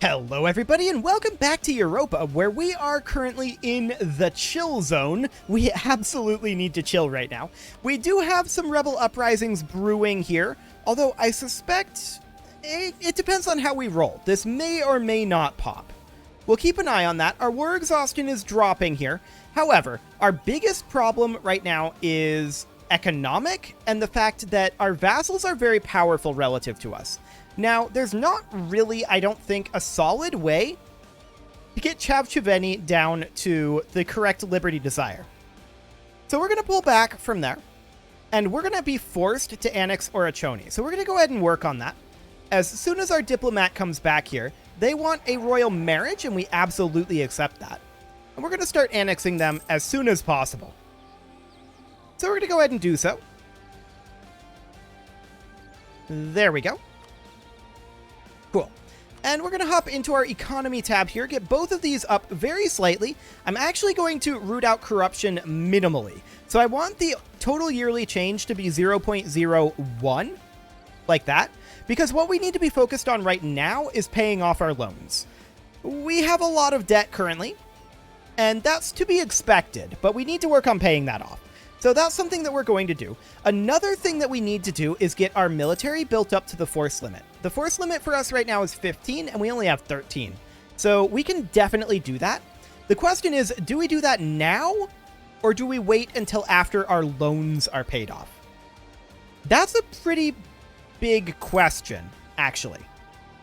Hello everybody and welcome back to Europa, where we are currently in the chill zone. We absolutely need to chill right now. We do have some rebel uprisings brewing here, although I suspect it depends on how we roll. This may or may not pop. We'll keep an eye on that. Our war exhaustion is dropping here. However, our biggest problem right now is economic and the fact that our vassals are very powerful relative to us. Now, there's not really, I don't think, a solid way to get Chavchuveni down to the correct Liberty Desire. So we're going to pull back from there, and we're going to be forced to annex Orachoni. So we're going to go ahead and work on that. As soon as our diplomat comes back here, they want a royal marriage, and we absolutely accept that. And we're going to start annexing them as soon as possible. So we're going to go ahead and do so. There we go. Cool. And we're going to hop into our economy tab here, get both of these up very slightly. I'm actually going to root out corruption minimally. So I want the total yearly change to be 0.01, like that, because what we need to be focused on right now is paying off our loans. We have a lot of debt currently, and that's to be expected, but we need to work on paying that off. So that's something that we're going to do. Another thing that we need to do is get our military built up to the force limit. The force limit for us right now is 15, and we only have 13. So we can definitely do that. The question is, do we do that now, or do we wait until after our loans are paid off? That's a pretty big question, actually.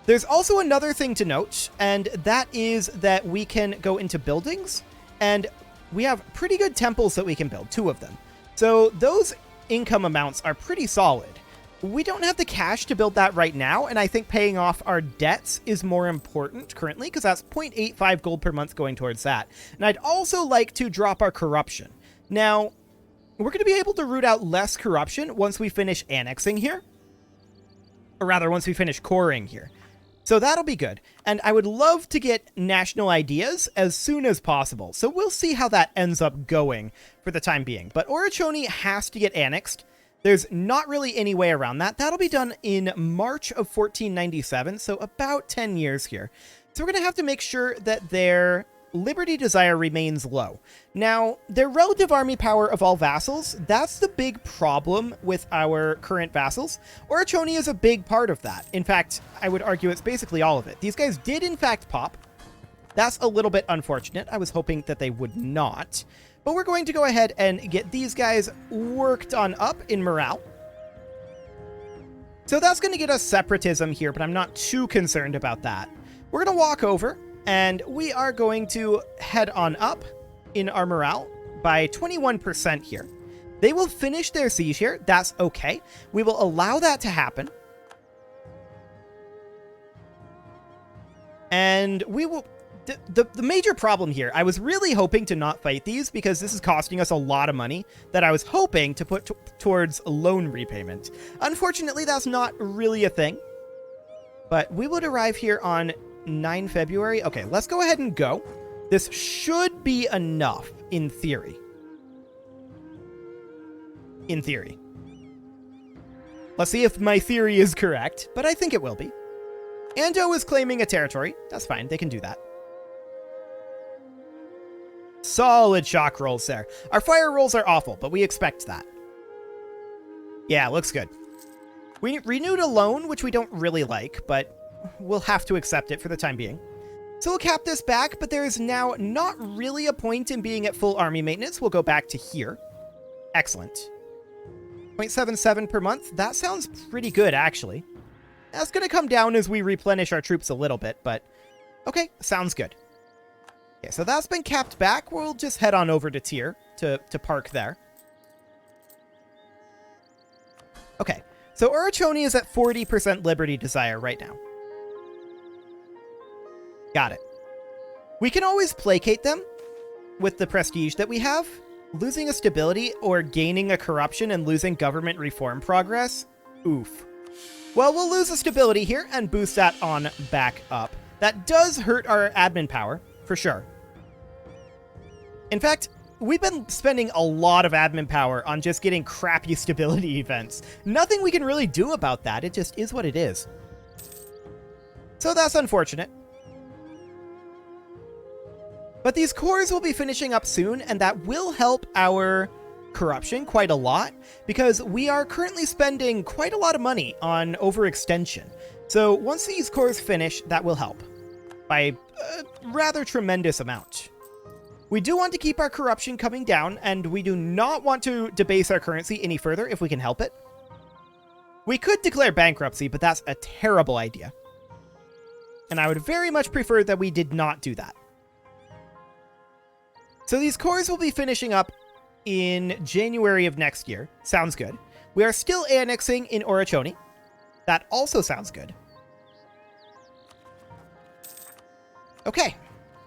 There's also another thing to note, and that is that we can go into buildings, and we have pretty good temples that we can build, 2 of them. So those income amounts are pretty solid. We don't have the cash to build that right now, and I think paying off our debts is more important currently, because that's 0.85 gold per month going towards that. And I'd also like to drop our corruption. Now, we're going to be able to root out less corruption once we finish annexing here. Or rather, once we finish coring here. So that'll be good. And I would love to get national ideas as soon as possible. So we'll see how that ends up going for the time being. But Orachoni has to get annexed. There's not really any way around that. That'll be done in March of 1497, so about 10 years here. So we're going to have to make sure that their Liberty Desire remains low. Now, their relative army power of all vassals, that's the big problem with our current vassals. Orachoni is a big part of that. In fact, I would argue it's basically all of it. These guys did in fact pop. That's a little bit unfortunate. I was hoping that they would not. But we're going to go ahead and get these guys worked on up in morale. So that's going to get us separatism here, but I'm not too concerned about that. We're going to walk over, and we are going to head on up in our morale by 21% here. They will finish their siege here. That's okay. We will allow that to happen. And we will... The major problem here, I was really hoping to not fight these because this is costing us a lot of money that I was hoping to put towards loan repayment. Unfortunately, that's not really a thing. But we would arrive here on 9 February. Okay, let's go ahead and go. This should be enough in theory. In theory. Let's see if my theory is correct, but I think it will be. Ando is claiming a territory. That's fine. They can do that. Solid shock rolls there. Our fire rolls are awful, but we expect that. Yeah, looks good. We renewed a loan, which we don't really like, but we'll have to accept it for the time being. So we'll cap this back, but there is now not really a point in being at full army maintenance. We'll go back to here. Excellent. 0.77 per month. That sounds pretty good, actually. That's going to come down as we replenish our troops a little bit, but okay, sounds good. Okay, so that's been capped back. We'll just head on over to tier to park there. Okay, so Orachoni is at 40% Liberty Desire right now. Got it. We can always placate them with the prestige that we have. Losing a stability or gaining a corruption and losing government reform progress? Oof. Well, we'll lose a stability here and boost that on back up. That does hurt our admin power, for sure. In fact, we've been spending a lot of admin power on just getting crappy stability events. Nothing we can really do about that. It just is what it is. So that's unfortunate. But these cores will be finishing up soon, and that will help our corruption quite a lot, because we are currently spending quite a lot of money on overextension. So once these cores finish, that will help by a rather tremendous amount. We do want to keep our corruption coming down, and we do not want to debase our currency any further if we can help it. We could declare bankruptcy, but that's a terrible idea. And I would very much prefer that we did not do that. So these cores will be finishing up in January of next year. Sounds good. We are still annexing in Orachoni. That also sounds good. Okay.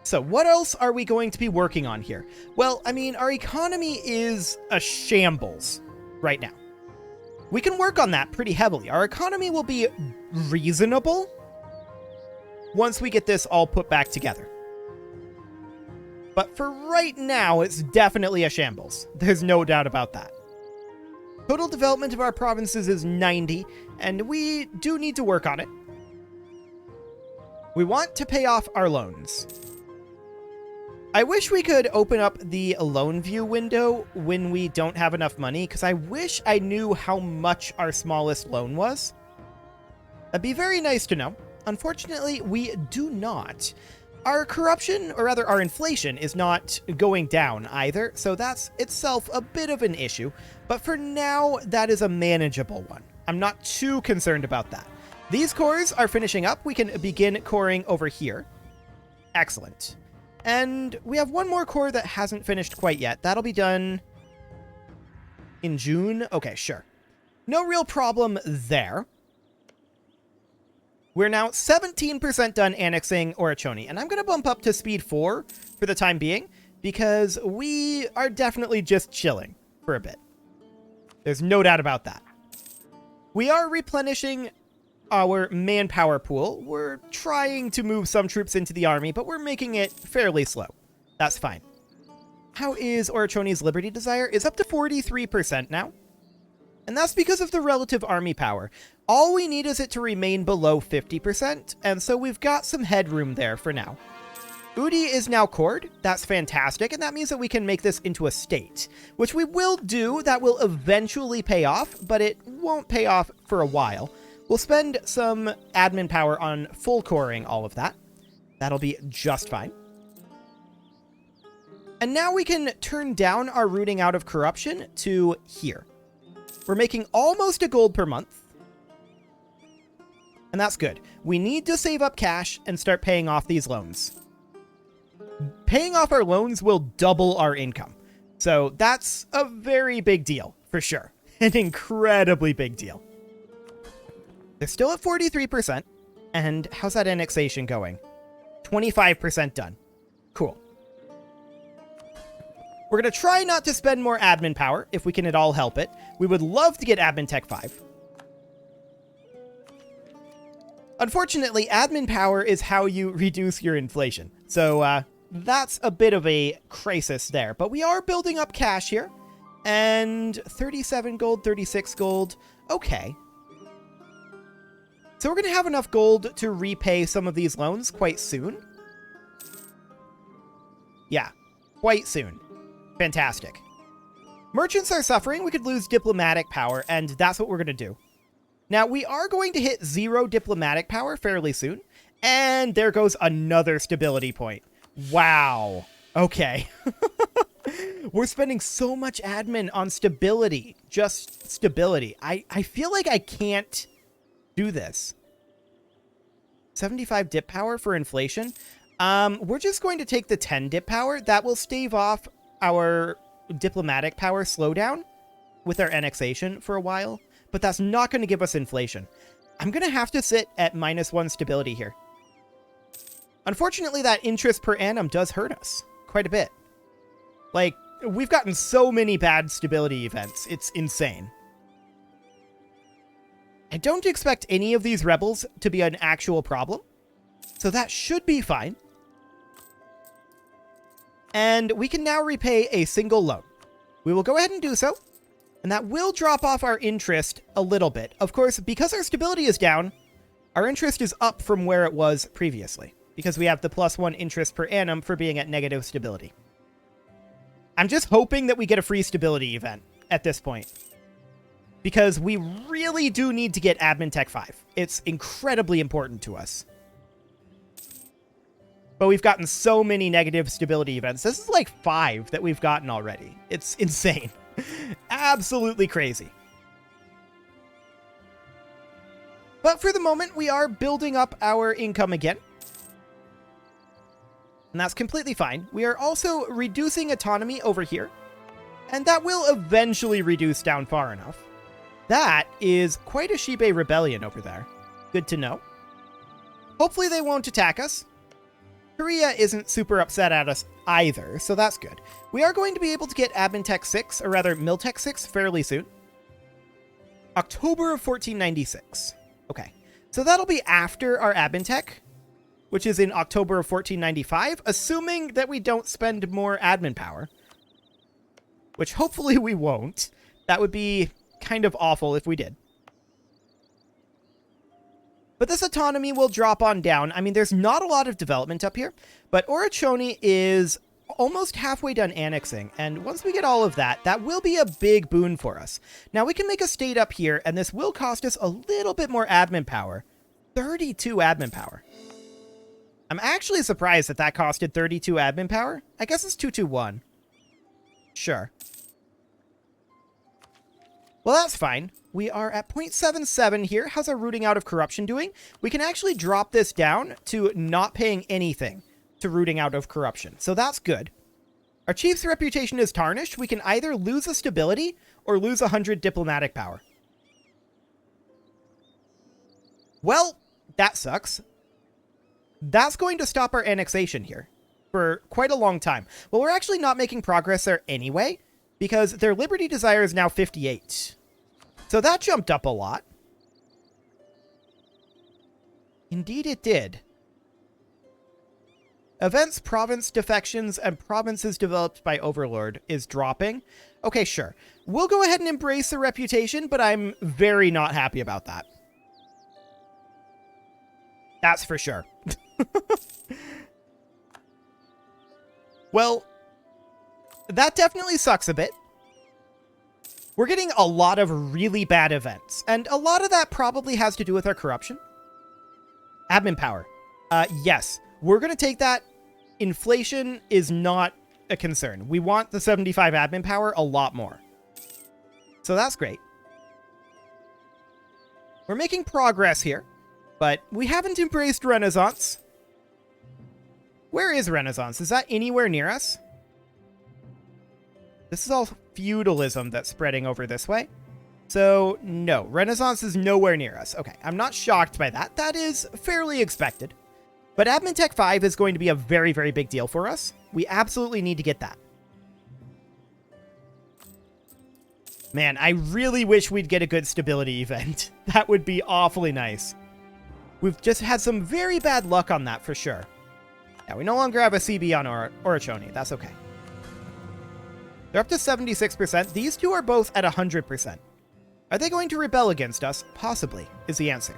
So what else are we going to be working on here? Well, I mean, our economy is a shambles right now. We can work on that pretty heavily. Our economy will be reasonable once we get this all put back together. But for right now, it's definitely a shambles. There's no doubt about that. Total development of our provinces is 90, and we do need to work on it. We want to pay off our loans. I wish we could open up the loan view window when we don't have enough money, because I wish I knew how much our smallest loan was. That'd be very nice to know. Unfortunately, we do not. Our corruption, or rather our inflation, is not going down either, so that's itself a bit of an issue. But for now, that is a manageable one. I'm not too concerned about that. These cores are finishing up. We can begin coring over here. Excellent. And we have one more core that hasn't finished quite yet. That'll be done in June. Okay, sure. No real problem there. We're now 17% done annexing Orachoni, and I'm going to bump up to speed 4 for the time being, because we are definitely just chilling for a bit. There's no doubt about that. We are replenishing our manpower pool. We're trying to move some troops into the army, but we're making it fairly slow. That's fine. How is Orachoni's Liberty Desire? It's up to 43% now. And that's because of the relative army power. All we need is it to remain below 50%, and so we've got some headroom there for now. Udi is now cored. That's fantastic, and that means that we can make this into a state, which we will do. That will eventually pay off, but it won't pay off for a while. We'll spend some admin power on full coring all of that. That'll be just fine. And now we can turn down our rooting out of corruption to here. We're making almost a gold per month. And that's good. We need to save up cash and start paying off these loans. Paying off our loans will double our income. So that's a very big deal, for sure. An incredibly big deal. They're still at 43%. And how's that annexation going? 25% done. Cool. We're going to try not to spend more admin power, if we can at all help it. We would love to get admin tech 5. Unfortunately, admin power is how you reduce your inflation. So that's a bit of a crisis there. But we are building up cash here. And 37 gold, 36 gold. Okay. So we're going to have enough gold to repay some of these loans quite soon. Yeah, quite soon. Fantastic. Merchants are suffering. We could lose diplomatic power, and that's what we're going to do. Now, we are going to hit 0 diplomatic power fairly soon, and there goes another stability point. Wow. Okay. We're spending so much admin on stability. Just stability. I feel like I can't do this. 75 dip power for inflation. We're just going to take the 10 dip power. That will stave off our diplomatic power slowdown with our annexation for a while, but that's not going to give us inflation. I'm going to have to sit at -1 stability here. Unfortunately, that interest per annum does hurt us quite a bit. Like, we've gotten so many bad stability events. It's insane. I don't expect any of these rebels to be an actual problem, so that should be fine. And we can now repay a single loan. We will go ahead and do so, and that will drop off our interest a little bit. Of course, because our stability is down, our interest is up from where it was previously. because we have the +1 interest per annum for being at negative stability. I'm just hoping that we get a free stability event at this point, because we really do need to get Admin Tech 5. It's incredibly important to us. But we've gotten so many negative stability events. This is like 5 that we've gotten already. It's insane. Absolutely crazy. But for the moment, we are building up our income again. And that's completely fine. We are also reducing autonomy over here. And that will eventually reduce down far enough. That is quite a Shibe rebellion over there. Good to know. Hopefully they won't attack us. Korea isn't super upset at us either, so that's good. We are going to be able to get Admin Tech 6, or rather Miltech 6, fairly soon. October of 1496. Okay, so that'll be after our Admin Tech, which is in October of 1495, assuming that we don't spend more admin power. Which hopefully we won't. That would be kind of awful if we did. But this autonomy will drop on down. I mean, there's not a lot of development up here, but Orachoni is almost halfway done annexing, and once we get all of that, that will be a big boon for us. Now, we can make a state up here, and this will cost us a little bit more admin power. 32 admin power. I'm actually surprised that that costed 32 admin power. I guess it's 221. Sure. Well, that's fine. We are at 0.77 here. How's our rooting out of corruption doing? We can actually drop this down to not paying anything to rooting out of corruption. So that's good. Our chief's reputation is tarnished. We can either lose a stability or lose 100 diplomatic power. Well, that sucks. That's going to stop our annexation here for quite a long time. Well, we're actually not making progress there anyway, because their liberty desire is now 58. So that jumped up a lot. Indeed it did. Events, province defections, and provinces developed by Overlord is dropping. Okay, sure. We'll go ahead and embrace the reputation, but I'm very not happy about that. That's for sure. Well, that definitely sucks a bit. We're getting a lot of really bad events, and a lot of that probably has to do with our corruption. Admin power. Yes, we're going to take that. Inflation is not a concern. We want the 75 admin power a lot more. So that's great. We're making progress here, but we haven't embraced Renaissance. Where is Renaissance? Is that anywhere near us? This is all feudalism that's spreading over this way. So, no, Renaissance is nowhere near us. Okay, I'm not shocked by that. That is fairly expected. But Admin Tech 5 is going to be a very, very big deal for us. We absolutely need to get that. Man, I really wish we'd get a good stability event. That would be awfully nice. We've just had some very bad luck on that for sure. Yeah, we no longer have a CB on Orachoni. That's okay. They're up to 76%. These two are both at 100%. Are they going to rebel against us? Possibly, is the answer.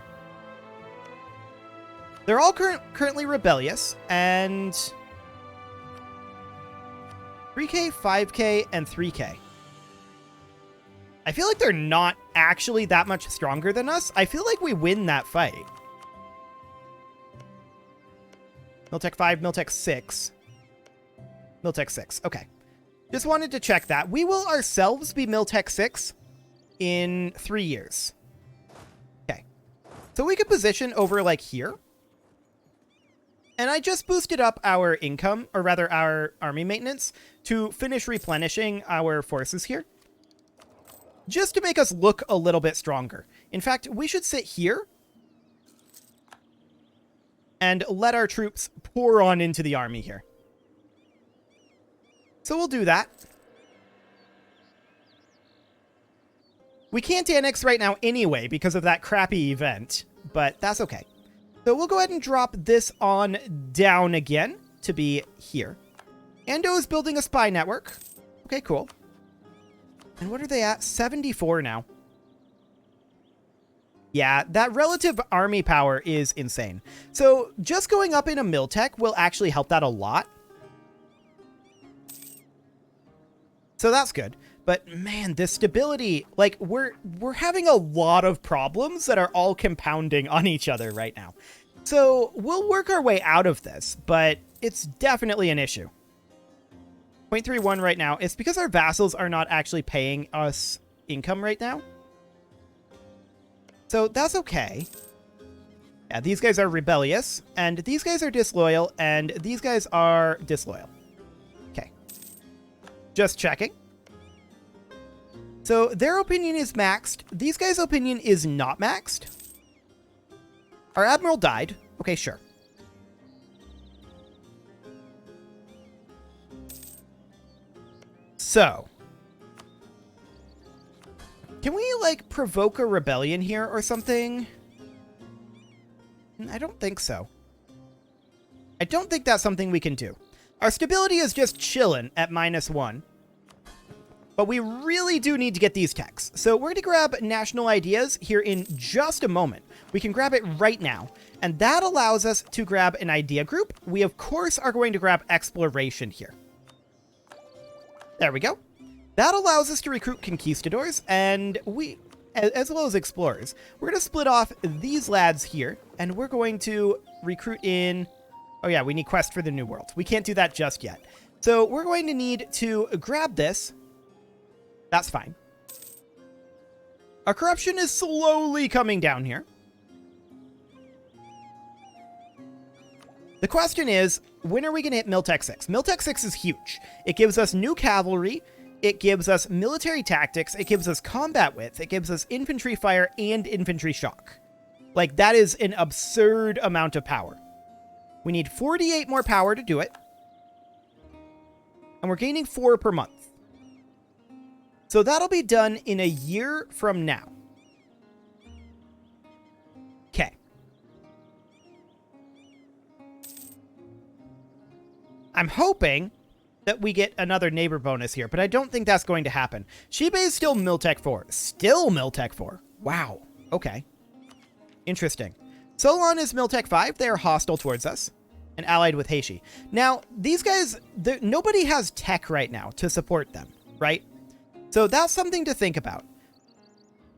They're all currently rebellious, and 3K, 5K, and 3K. I feel like they're not actually that much stronger than us. I feel like we win that fight. Miltech 5, Miltech 6. Miltech 6, okay. Just wanted to check that. We will ourselves be Miltech 6 in 3 years. Okay. So we could position over like here. And I just boosted up our income, or rather our army maintenance, to finish replenishing our forces here. Just to make us look a little bit stronger. In fact, we should sit here and let our troops pour on into the army here. So we'll do that. We can't annex right now anyway because of that crappy event, but that's okay. So we'll go ahead and drop this on down again to be here. Ando is building a spy network. Okay, cool. And what are they at? 74 now. Yeah, that relative army power is insane. So just going up in a mill tech will actually help that a lot. So that's good. But man, this stability, like we're having a lot of problems that are all compounding on each other right now. So we'll work our way out of this, but it's definitely an issue. 0.31 right now. It's because our vassals are not actually paying us income right now. So that's okay. Yeah, these guys are rebellious, and these guys are disloyal, and these guys are disloyal. Okay. Just checking. So their opinion is maxed. These guys' opinion is not maxed. Our admiral died. Okay, sure. So, can we, like, provoke a rebellion here or something? I don't think so. I don't think that's something we can do. Our stability is just chillin' at -1. But we really do need to get these techs. So we're going to grab national ideas here in just a moment. We can grab it right now. And that allows us to grab an idea group. We, of course, are going to grab exploration here. There we go. That allows us to recruit conquistadors and as well as explorers. We're going to split off these lads here, and we're going to recruit in... Oh yeah, we need quest for the New World. We can't do that just yet. So we're going to need to grab this. That's fine. Our corruption is slowly coming down here. The question is, when are we going to hit Miltech 6? Miltech 6 is huge. It gives us new cavalry. It gives us military tactics. It gives us combat width. It gives us infantry fire and infantry shock. Like, that is an absurd amount of power. We need 48 more power to do it. And we're gaining 4 per month. So that'll be done in a year from now. Okay. I'm hoping that we get another neighbor bonus here, but I don't think that's going to happen. Shiba is still Miltech 4. Still Miltech 4. Wow. Okay. Interesting. Solon is Miltech 5. They are hostile towards us and allied with Heishi. Now, these guys, nobody has tech right now to support them, right? So that's something to think about.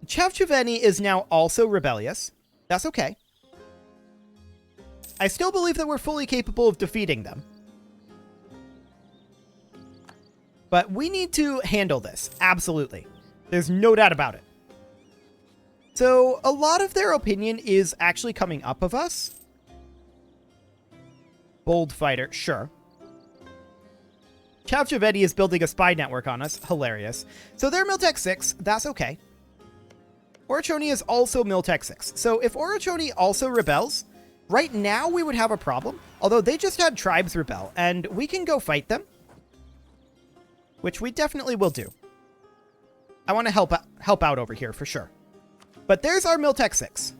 Chavchaveni is now also rebellious. That's okay. I still believe that we're fully capable of defeating them. But we need to handle this. Absolutely. There's no doubt about it. So a lot of their opinion is actually coming up of us. Bold fighter, sure. Chavchaveni is building a spy network on us. Hilarious. So they're Miltech 6. That's okay. Orochoni is also Miltech 6. So if Orochoni also rebels, right now we would have a problem. Although they just had tribes rebel, and we can go fight them. Which we definitely will do. I want to help out over here for sure. But there's our Miltech 6.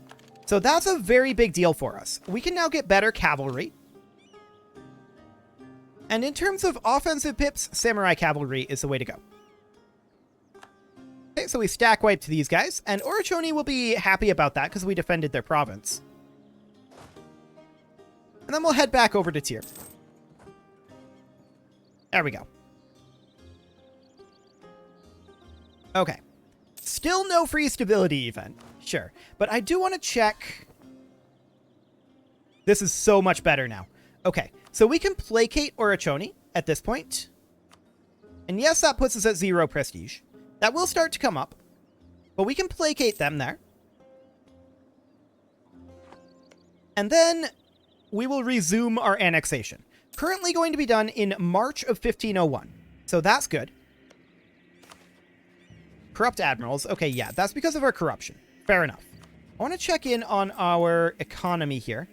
So that's a very big deal for us. We can now get better cavalry. And in terms of offensive pips, samurai cavalry is the way to go. Okay, so we stack wiped these guys, and Orochoni will be happy about that because we defended their province. And then we'll head back over to Tyr. There we go. Okay. Still no free stability event. Sure. But I do want to check. This is so much better now. Okay. So we can placate Orochoni at this point. And yes, that puts us at 0 prestige. That will start to come up. But we can placate them there. And then we will resume our annexation. Currently going to be done in March of 1501. So that's good. Corrupt admirals. Okay, yeah, that's because of our corruption. Fair enough. I want to check in on our economy here.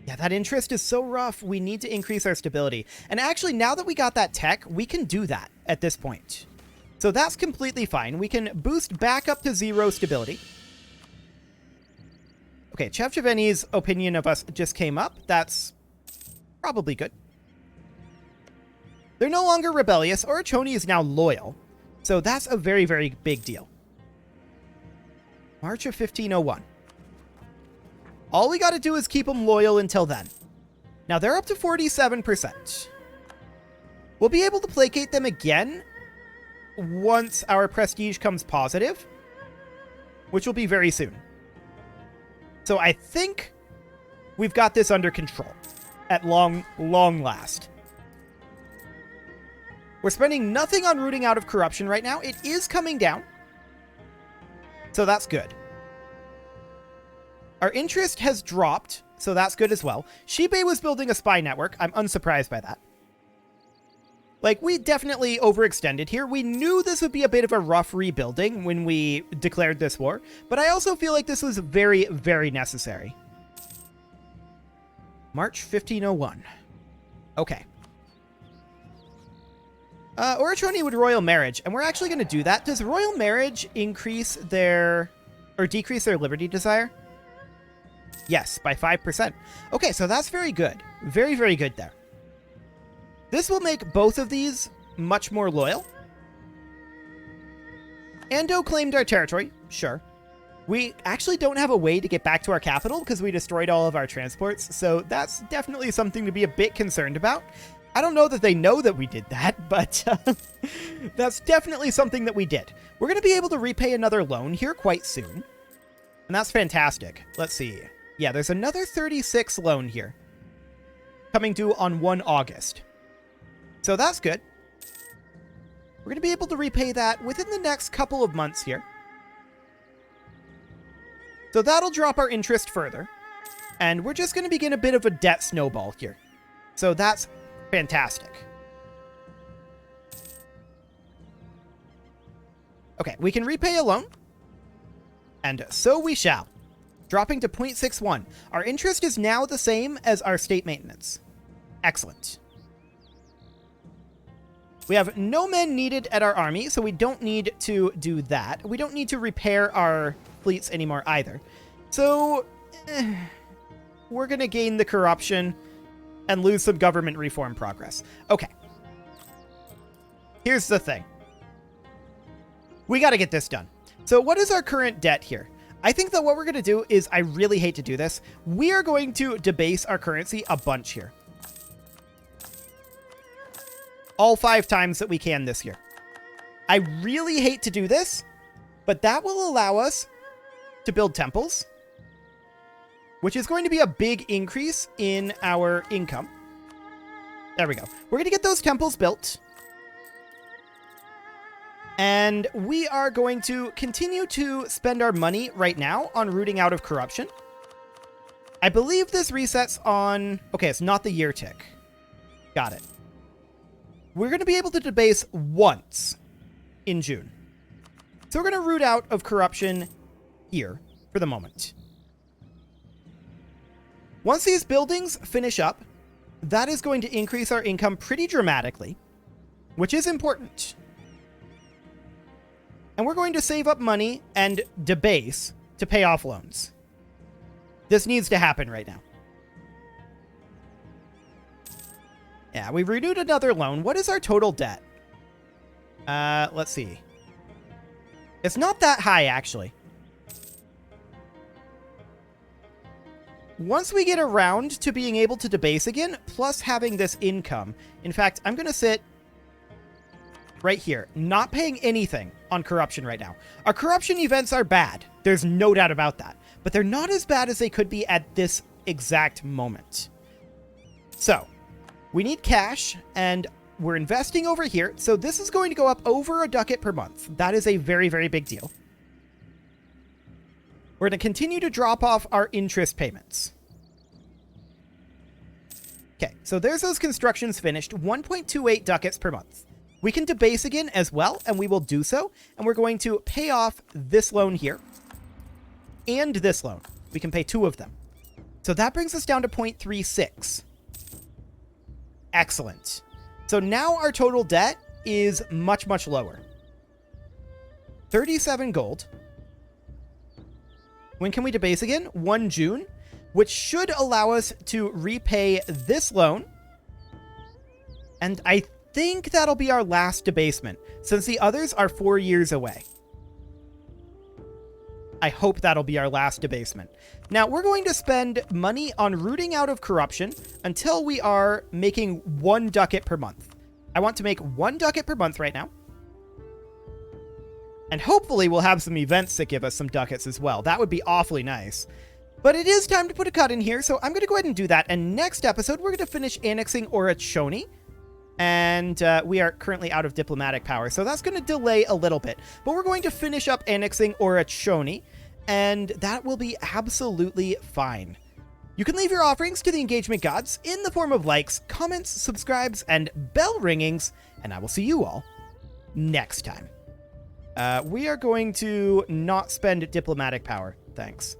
Yeah, that interest is so rough. We need to increase our stability. And actually, now that we got that tech, we can do that at this point. So that's completely fine. We can boost back up to 0 stability. Okay, Chavchaveni's opinion of us just came up. That's probably good. They're no longer rebellious. Orochoni is now loyal. So that's a very, very big deal. March of 1501. All we got to do is keep them loyal until then. Now, they're up to 47%. We'll be able to placate them again once our prestige comes positive, which will be very soon. So I think we've got this under control at long last. We're spending nothing on rooting out of corruption right now. It is coming down, so that's good. Our interest has dropped, so that's good as well. Shibe was building a spy network. I'm unsurprised by that. Like, we definitely overextended here. We knew this would be a bit of a rough rebuilding when we declared this war, but I also feel like this was very, very necessary. March 1501. Okay. Orochoni with royal marriage, and we're actually going to do that. Does royal marriage increase their, or decrease their liberty desire? Yes, by 5%. Okay, so that's very good. Very, very good there. This will make both of these much more loyal. Ando claimed our territory. Sure. We actually don't have a way to get back to our capital because we destroyed all of our transports, so that's definitely something to be a bit concerned about. I don't know that they know that we did that, but that's definitely something that we did. We're going to be able to repay another loan here quite soon, and that's fantastic. Let's see. Yeah, there's another 36 loan here coming due on 1 August. So that's good. We're going to be able to repay that within the next couple of months here. So that'll drop our interest further. And we're just going to begin a bit of a debt snowball here. So that's fantastic. Okay, we can repay a loan. And so we shall. Dropping to 0.61. Our interest is now the same as our state maintenance. Excellent. We have no men needed at our army, so we don't need to do that. We don't need to repair our fleets anymore either. So, we're going to gain the corruption and lose some government reform progress. Okay. Here's the thing. We got to get this done. So what is our current debt here? I think that what we're going to do is, I really hate to do this, we are going to debase our currency a bunch here. All 5 times that we can this year. I really hate to do this, but that will allow us to build temples, which is going to be a big increase in our income. There we go. We're going to get those temples built. And we are going to continue to spend our money right now on rooting out of corruption. I believe this resets on... Okay, it's not the year tick. Got it. We're going to be able to debase once in June. So we're going to root out of corruption here for the moment. Once these buildings finish up, that is going to increase our income pretty dramatically, which is important. And we're going to save up money and debase to pay off loans. This needs to happen right now. Yeah, we renewed another loan. What is our total debt? Let's see. It's not that high, actually. Once we get around to being able to debase again, plus having this income. In fact, I'm going to sit right here, not paying anything on corruption right now. Our corruption events are bad. There's no doubt about that. But they're not as bad as they could be at this exact moment. So, we need cash, and we're investing over here. So this is going to go up over a ducat per month. That is a very, very big deal. We're going to continue to drop off our interest payments. Okay, so there's those constructions finished. 1.28 ducats per month. We can debase again as well, and we will do so. And we're going to pay off this loan here. And this loan. We can pay 2 of them. So that brings us down to 0.36. Excellent. So now our total debt is much, much lower. 37 gold. When can we debase again? 1 June, which should allow us to repay this loan. And I think that'll be our last debasement, since the others are 4 years away. I hope that'll be our last debasement. Now, we're going to spend money on rooting out of corruption until we are making 1 ducat per month. I want to make 1 ducat per month right now. And hopefully we'll have some events that give us some ducats as well. That would be awfully nice. But it is time to put a cut in here, so I'm going to go ahead and do that. And next episode, we're going to finish annexing Orachoni. And we are currently out of diplomatic power, so that's going to delay a little bit. But we're going to finish up annexing Orachoni, and that will be absolutely fine. You can leave your offerings to the engagement gods in the form of likes, comments, subscribes, and bell ringings, and I will see you all next time. We are going to not spend diplomatic power. Thanks.